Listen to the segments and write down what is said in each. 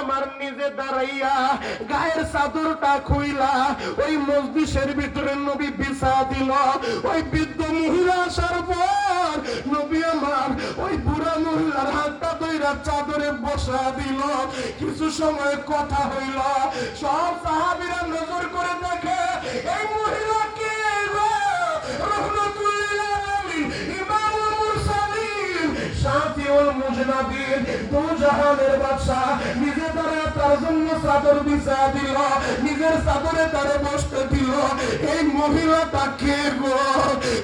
আমার নিজে দাঁড়াইয়া গায়ের চাদরটা খুইলা ওই মজলিসের ভিতরে নবী বিছা দিল। ওই বৃদ্ধ মহিলা আসার পর নবী আমার ওই বুড়া মহিলার হাতটা ধইরা চাদরে বসা দিল। কিছু সময় কথা হইল, সব সাহাবীরা নজর করে দেখে এই মহিলা কে গো? রহমাতুল্লিল আলামিন ইমামুল মুরসালিন শাফিউল মুজনাবিন দু জাহানের বাদশা নিজে তারা তার জন্য চাদর বিছা দিল, নিজের চাদরে তারে বসতে দিল। এই মহিলাটা কে গো?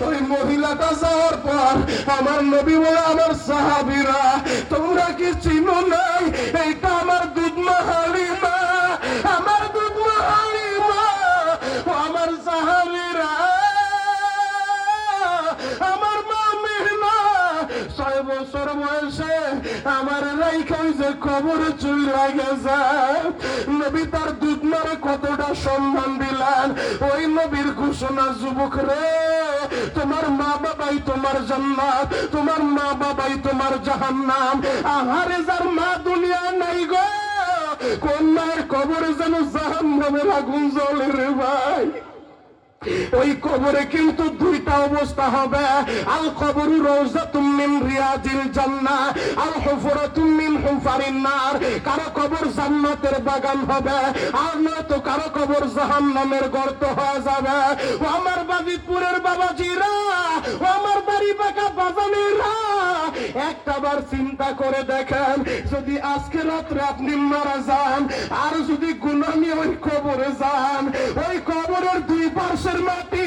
ওই মহিলাটা যাওয়ার পর আমার নবী বলে, আমার সাহাবীরা তোমরা কি চিনো নাই? এইটা আমার দুধমা হালিমা, আমার দুধমা হালিমা। আমার সাহাবীরা, আমার মা মেহনা 6 বছর বয়সে আমার রাইখা যে কবরে চলে গেছে। নবী তার দুধমারে কতটা সম্মান দিলেন। ওই নবীর ঘোষণা, যুবক রে, তোমার মা বাবাই তোমার জান্নাত, তোমার মা বাবাই তোমার জাহান্নাম। আহারে যার মা দুনিয়া নাই গো, কোন মায়ের কবরে যেন জাহান্নামের আগুন জ্বলে রে ভাই। ওই কবরে কিন্তু দুইটা অবস্থা হবে, আল কবরু রাউযাতুম মিন রিয়াজিল জান্নাহ, আল হুফরাতুম মিন হুফারিন নার। কারো কবর জান্নাতের বাগান হবে, আর নয়তো কারো কবর জাহান্নামের গর্ত হয়ে যাবে। ও আমার বাজিতপুরের বাবাজিরা, ও আমার বাড়ি বাঁকা বাজানেরা, একটাবার চিন্তা করে দেখেন, যদি আজকে রাত্রে আপনি মারা যান আর যদি গুনাহ নিয়ে ওই কবরে যান, ওই কবরের দুই পাশের মাটি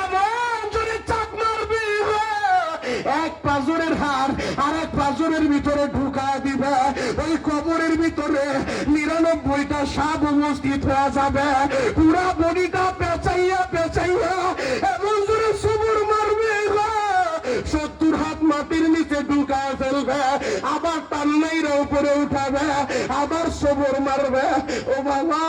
এমন জোরে চাপ মারবে, এক পাঁজরের হাড় আর এক পাঁজরের ভিতরে ঢুকায় দিবে। ওই কবরের ভিতরে 99টা সাপ উপস্থিত হয়ে যাবে। পুরা বডিটা পেঁচাইয়া পেঁচাইয়া এমন জোরে সবুর মারবে, 70 হাত মাটির নিচে ঢুকায় ফেলবে, আবার টান্নাইরা উপরে উঠাবে, আবার সবর মারবে। ও বাবা,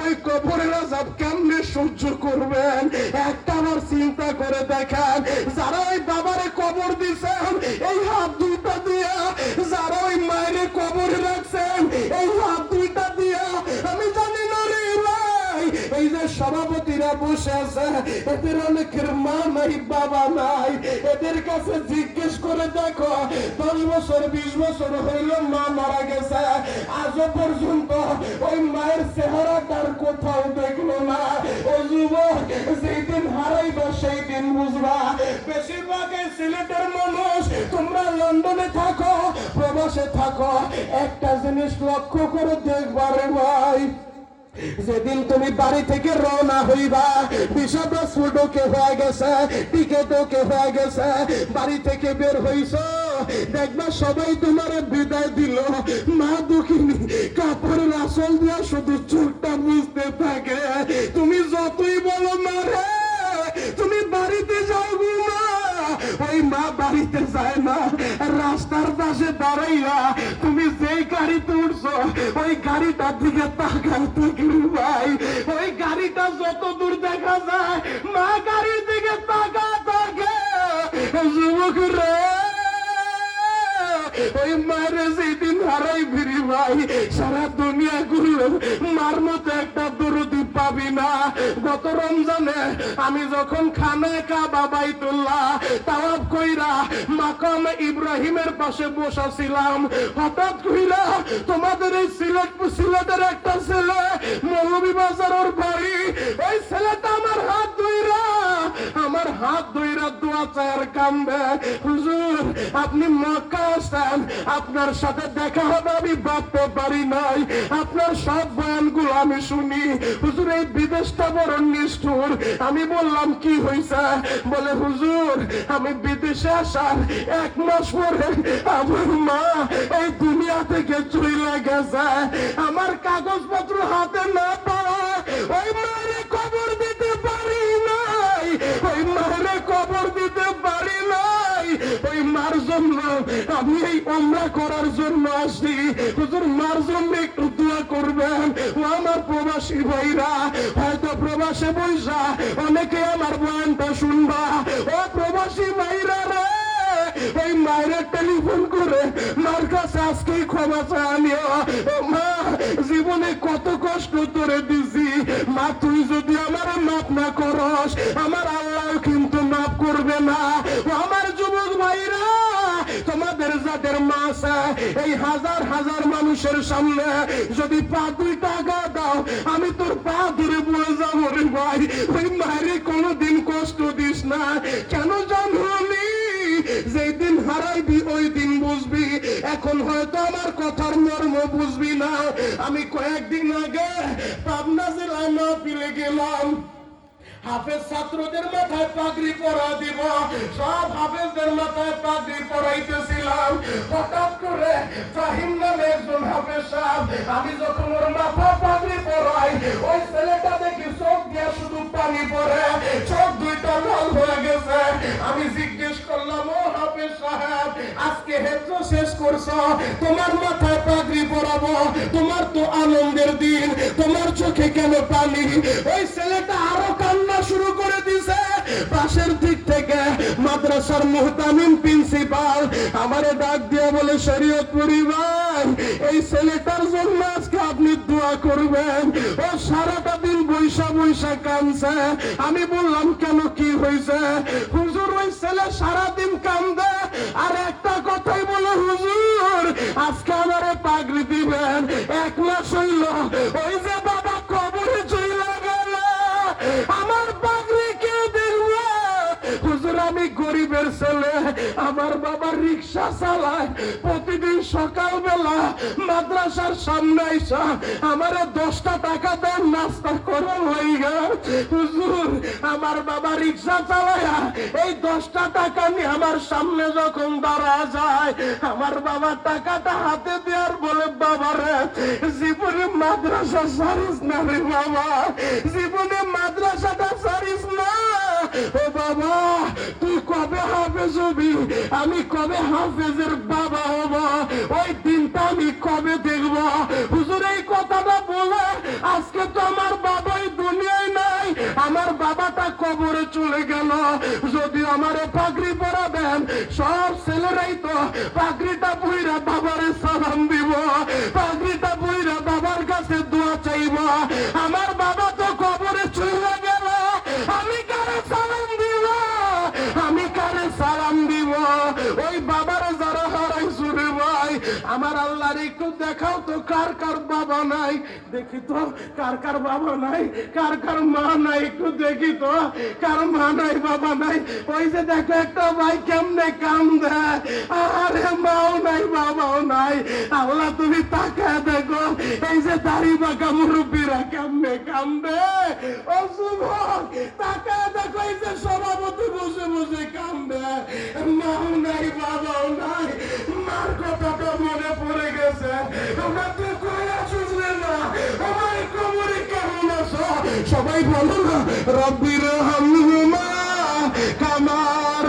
ওই কবরের আযাব কেমনে সহ্য করবেন? একটা বার চিন্তা করে দেখেন। যারা ওই বাবারে কবর দিছেন এই হাত দুইটা দিয়া, যারা ওই মায়ের কবরে রাখছেন এই হাত দুইটা দিয়া, আমি জানি না রে ভাই, এই যে সভাপতিরা বসে আছে এদের অনেকের মা নাই, বাবা নাই। এদের কাছে জিজ্ঞেস করে দেখো, 10 বছর 20 বছর হইল মা মারা গেছে, আজও পর্যন্ত ওই মায়ের চেহারাটার কোথাও দেখলো না। ও যুবক, যেই দিন হারাইবা সেই দিন বুঝবা। বেশিরভাগ এই সিলেটের মানুষ, তোমরা লন্ডনে থাকো, প্রবাসে থাকো, একটা জিনিস লক্ষ্য করে দেখবা রে ভাই, যেদিন তুমি বাড়ি থেকে রওনা হইবা, ভিসা পাসপোর্ট ওকে হয়ে গেছে, টিকেট ওকে হয়ে গেছে, বাড়ি থেকে বের হইছ, দেখবা সবাই তোমার বিদায় দিল, মা দুঃখিনী কাপড়ের আঁচল দিয়া শুধু চোখটা বুঝতে থাকে। তুমি যতই বলো না রে তুমি বাড়িতে যাও গো মা, ওই মা বাড়িতে যায় না। রাস্তার পাশে দাঁড়াইয়া তুমি যেই গাড়িতে উঠছো ওই গাড়িটার দিকে তাকাও থাকি ভাই, ওই গাড়িটা যত দূর দেখা যায় মা গাড়ির দিকে তাকা থাকে। যুবক রে, ওই মারে যেদিন হারাই ফিরি ভাই, সারা দুনিয়া ঘুরলো মার মতো একটা দরদি পাবি না। গত রমজানে আমি যখন খানায় কাবা বাইতুল্লাহ তাওয়াফ কইরা মাকাম ইব্রাহিমের পাশে বসা ছিলাম, হঠাৎ কইরা তোমাদের এই সিলেটের একটা ছেলে মৌলভীবাজারের বাড়ি, ওই ছেলেটা আমার হাত ধইরা দোয়া চায় কান্দে, হুজুর আপনি মক্কা আসেন, আপনার সাথে দেখা হবে আমি ভাবতে পারি নাই, আপনার সব বয়ানগুলো আমি শুনি, হুজুর এই বিদেশটা বড় নিষ্ঠুর। আমি বললাম কি হয়েছে? বলে হুজুর আমি বিদেশে আসার 1 মাস পরে আমার মা এই দুনিয়া থেকে চলে গেছে, আমার কাগজপত্র হাতে না পাওয়া ওই মায়ের কবর দিতে পারি নাই, ওই মায়ের কবর দিতে পারি নাই। ওই মার জন্য আমি এই উমরা করার জন্য আসি, হুজুর মার জন্য একটু দোয়া করবেন। ও আমার প্রবাসী ভাইরা, হয়তো প্রবাসে বৈশা অনেকে আমার বয়ানটা শুনবা, ও প্রবাসী ভাইরা রে, ওই মায়ের টেলিফোন করে মার কাছে আজকেই ক্ষমা চায় নিও। মা, জীবনে কত কষ্ট তোরে দিছি মা, তুই যদি আমার মাফ না করস আমার আল্লাহ কিন্তু মাফ করবে না। আমার যুবক ভাইরা, তোমাদের যাদের মা আছে এই হাজার হাজার মানুষের সামনে যদি পা দুই টাকা দাও আমি তোর পা ধরে বলে যাবো রে ভাই। ওই মায়ের কোনোদিন কষ্ট দিস না। কেন জানি যেই দিন হারাইবি ওই দিন বুঝবি। এখন হয়তো আমার কথার মর্ম বুঝবি না। আমি কয়েকদিন আগে পাবনা জেলায় মাহফিলে গেলাম। হাফেজ ছাত্রদের মাথায় পাগড়ি পরা দিব, সব হাফেজদের মাথায় পাগড়ি পরাইতেছিলাম। হঠাৎ করে ফাহিম নামে একজন হাফেজ সাহেব, আমি যখন ওর মাথায় পাগড়ি পরাই ওই ছেলেটা দেখি চোখ দিয়ে শুধু পানি পড়ে, চোখ দুইটা লাল হয়ে গেছে। আমি জিজ্ঞেস করলাম, ও হাফেজ সাহেব, আজকে হেফজ শেষ করছো, তোমার মাথায় পাগড়ি পরাবো, তোমার তো আনন্দের দিন, তোমার চোখে কেন পানি? ওই ছেলেটা আরো কান্না শুরু করে দিছে। পাশের দিক থেকে মাদ্রাসার মুহতামিম প্রিন্সিপাল আমারে ডাক দিয়ে বলে, শরীয়তপুরি ভাই, এই ছেলেটার জন্য আজকে আপনি দোয়া করবেন। ও সারাটা দিন বৈশা বৈশা কাঁদছে। আমি বললাম, কেন, কি হয়েছে? হুজুর, ওই ছেলে সারাদিন কান্দে আর একটা কথাই বলে, হুজুর আজকে আমারে পাগড়ি দিবেন। 1 মাস হইল ওই যে বাবা কবরে চলে গেল, আমার পাগড়ি কে দেখবে? হুজুর, আমি গরিবের ছেলে, আমার বাবা রিক্সা চালায়, প্রতিদিন সকালবেলা মাদ্রাসার সামনে আইসা আমারে 10টা টাকা দেন নাস্তা করা হইগা। হুজুর, আমার বাবা রিক্সা চালায়া এই 10টা টাকা নিয়ে আমার সামনে যখন দাঁড়া যায়, আমার বাবা টাকাটা হাতে দেওয়ার বলে, বাবারে জীবনে মাদ্রাসা ছাড়িস না রে বাবা, জীবনে মাদ্রাসাটা ছাড়িস না। ও বাবা, তুই কবে হাফেজ হবি? আমি কবে হাফেজের বাবা হব? ওই দিনটা আমি কবে দেখব? হুজুর, এই কথাটা বলে আজকে তো আমার বাবাই দুনিয়ায় নাই, আমার বাবাটা কবরে চলে গেল। যদি আমারে পাগড়ি পরাবেন, সব ছেলেরাই তো পাগড়িটা বইরা বাবারে সালাম দিব, পাগড়িটা বইরা বাবার কাছে দোয়া চাইব। আমার বাবা তো কবরে চলে গেল, আমি কারে সালাম দিব? আমি কারে সালাম দিব? ওই বাবারে যারা হারাইছো রে ভাই, আমার আল্লাহর একটু দেখাও তো কার কার বাবা নাই, দেখি তো কার কার বাবা নাই, কার কার মা নাই, একটু দেখি তো কার মা নাই, বাবা নাই। ওই যে দেখো একটা ভাই কেমনে কান্দে, আরে মাও নাই, বাবাও নাই। আল্লাহ তুমি তাকায় দেখো, এই যে দাড়ি বাঁকা মুরব্বীরা কেমনে কান্দে। ও যুবক, তাকায় দেখো, এই যে সভাপতি বসে বসে কান্দে, মাও নাই, বাবাও নাই। মার কথাটা মনে পড়ে গেছে। তোমরা তো কই আছো না, আমার কবরে কেমন আছো? সবাই বলো না, রব্বির হামহুমা কামা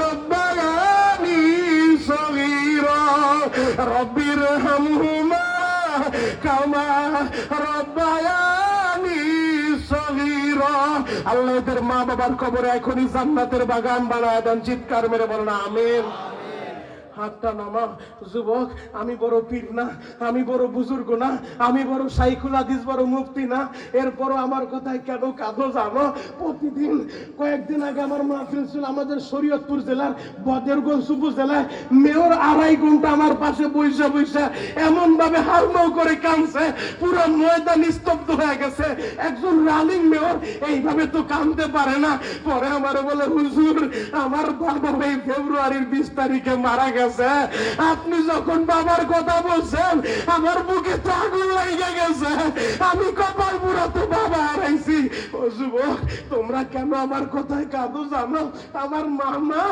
রব্বায়ানি সগীরা, রব্বির হামহুমা কামা রব্বায়ানি সগীরা। আল্লাহ এদের মা বাবার কবরে এখনই জান্নাতের বাগান বানায় দেন। চিৎকার মেরে বলো না আমিন। হাতটা নামা। যুবক, আমি বড় পীর না, আমি বড় বুজুর্গ না, আমি বড় শাইখুল হাদিস, বড় মুফতি না, এরপরও আমার কথায় কেন কাঁদো জানো? প্রতিদিন কয়েকদিন আগে আমার মাহফিল ছিল আমাদের শরীয়তপুর জেলার বদেরগঞ্জ উপজেলায়। মেয়র 2.5 ঘন্টা আমার পাশে বৈশা বৈশা এমন ভাবে হাউমাউ করে কাঁদছে, পুরো ময়দান স্তব্ধ হয়ে গেছে। একজন রানিং মেয়র এইভাবে তো কাঁদতে পারে না। পরে আমার বলে, হুজুর আমার বাবা এই ফেব্রুয়ারির 20 তারিখে মারা গেছে। আপনি যখন বাবার কথা বলছেন আমার বুকে তো আগুন লেগে গেছে, আমি কপাল পুরা তো বাবা হারাইছি। ও যুবক, তোমরা কেন আমার কথায় কাঁদো জানো? আমার মামা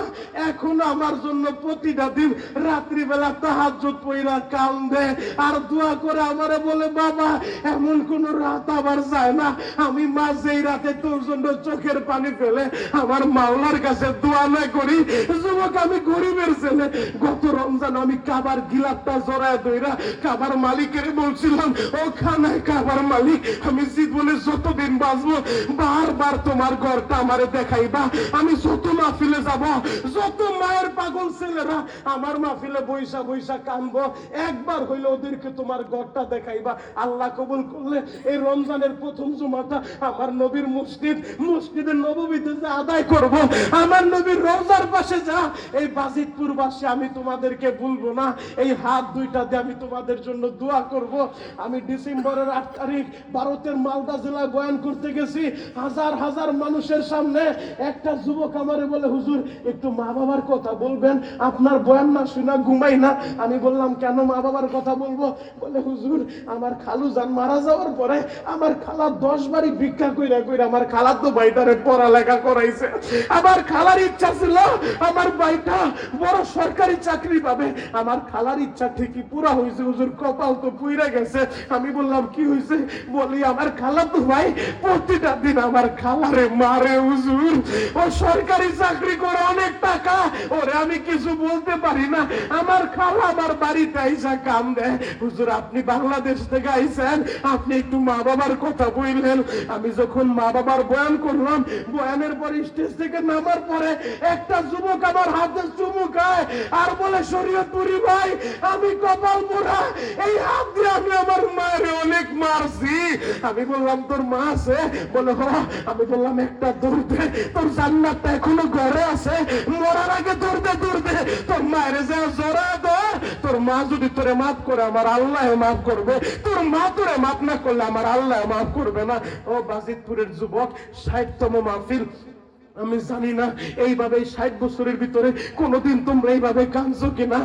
এখন আমার জন্য প্রতিটা দিন রাত্রিবেলা তাহাজ্জুদ পড়া কান্দে আর দোয়া করে আমারে বলে, বাবা এমন কোন রাত আবার যায় না আমি মা যেই রাতে তোর জন্য চোখের পানি ফেলে আমার মাওলার কাছে দোয়া না করি। যুবক, আমি গরিবের ছেলে, গত রমজান আমি কাবার গিলাপটা জড়ায় দইরা কাবার মালিকের বলছিলাম, ও খানায় কাবার মালিক, আমি জীবনে যতদিন বাঁচবো বারবার তোমার ঘরটা আমারে দেখাইবা। আমি যত মাহফিলে যাব, যত মায়ের পাগল ছেলেরা আমার মাহফিলে বৈশা বৈশা কানবো, একবার হইলে ওদেরকে তোমার ঘরটা দেখাইবা। আল্লাহ কবুল করলে এই রমজানের প্রথম জুমাটা আমার নবীর মসজিদের নববীতে যা আদায় করব, আমার নবীর রওজার পাশে যা এই বাজিতপুর বাসে আমি তোমাদেরকে ভুলবো না। এই হাত দুইটা দিয়ে আমি তোমাদের জন্য দোয়া করব। আমি ডিসেম্বরের 8 তারিখ ভারতের মালদা জেলায় বয়ান করতে গেছি, হাজার হাজার মানুষের সামনে একটা যুবক আমারে বলে, হুজুর একটু মা বাবার কথা বলবেন, আপনার বয়ান না শুনা ঘুমাই না। আমি বললাম, কেন মা বাবার কথা বলবো? বলে, হুজুর আমার খালু জান মারা যাওয়ার পরে আমার খালা 10 বাড়ি ভিক্ষা কইরা কইরা আমার খালা তো ভাইটারে পড়ালেখা করাইছে। আমার খালার ইচ্ছা ছিল আমার ভাইটা বড় সরকারি চাকরি পাবে। আমার খালার ইচ্ছা ঠিকই পুরা হয়েছে হুজুর, কপাল তো পুইরা গেছে। আমি বললাম, কি হয়েছে? বলি, আমার খালা তো ভাই প্রতিটা দিন আমার খালারে মারে হুজুর, ও সরকারি চাকরি করে অনেক টাকা, ওরে আমি কিছু বলতে পারি না। আমার খালা আমার বাড়িতে আইসা কাম দেয়। হুজুর আপনি বাংলাদেশ থেকে আইছেন, আপনি একটু মা বাবার কথা বললেন। আমি যখন মা বাবার বয়ান করলাম, বয়ানের পর স্টেজ থেকে নামার পরে একটা যুবক আমার হাতে চুমু খায় আর বলে, শরীয়তপুরি ভাই আমি কপাল পোড়া, এই হাত দিয়ে আমি আমার মায়ের অনেক মারছি। আমি বললাম, তোর মা আছে? বলে, হ। আমি বললাম, একটা দৌড়তে, তোর জান্নাতটা এখনো ঘরে আছে, মরার আগে দৌড়তে দৌড়তে তোর মায়ের যে জোড়া ধর, তোর মা যদি তোরে মাফ করে আমার আল্লাহ মাফ করবে, তোর মা তোরে মাফ না করলে আমার আল্লাহ মাফ করবে না। ও বাজিতপুরের যুবক, 60তম মাহফিল। আমি জানি না এইভাবে 60 বছরের ভিতরে কোনোদিন তোমরা এইভাবে কাঁদছো কিনা।